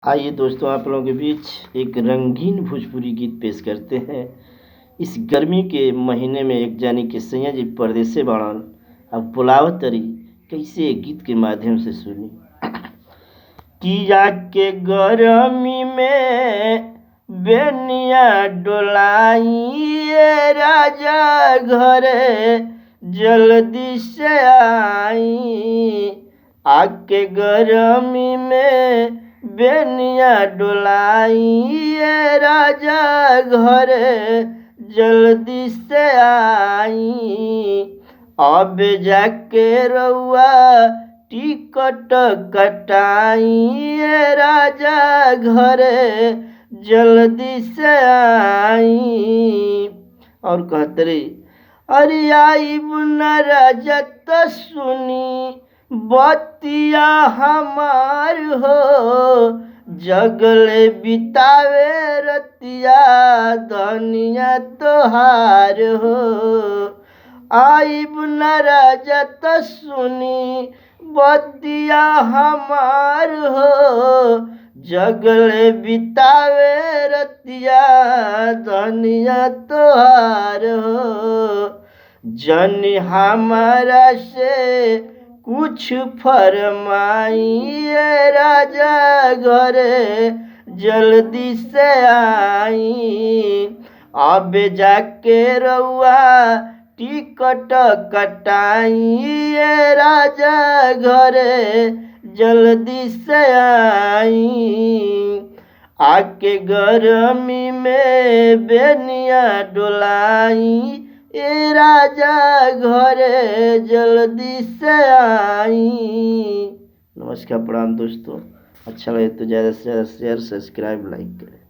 आइए दोस्तों, आप लोगों के बीच एक रंगीन भोजपुरी गीत पेश करते हैं। इस गर्मी के महीने में एक जानी के सैया जी परदेसे बाड़न, अब बुलावत तरी कैसे गीत के माध्यम से सुनी। किया के गर्मी में बेनिया डोलाइए राजा घरे जल्दी से आई। आके गर्मी में बेनिया डोलाइए राजा घरे जल्दी से आई। अब जाके रउआ टिकट कटाइए राजा घरे जल्दी से आई। और कहते रे अरे आई बुना राजा त सुनी बतिया हमार हो, जगले बितावे रतिया धनिया तोहार हो। आई बुना राजा त सुनी बतिया हमार हो, जगले बितावे रतिया धनिया तोहार हो। जन हमारा से कुछ फरमाइए राजा घरे जल्दी से आई। अब जाके रउआ टिकट कटाइए राजा घरे जल्दी से आई। आके गर्मी में बेनिया डोलाई ए राजा घरे जल्दी से आई। नमस्कार, प्रणाम दोस्तों। अच्छा लगे तो ज़्यादा से ज़्यादा शेयर, सब्सक्राइब, लाइक करें।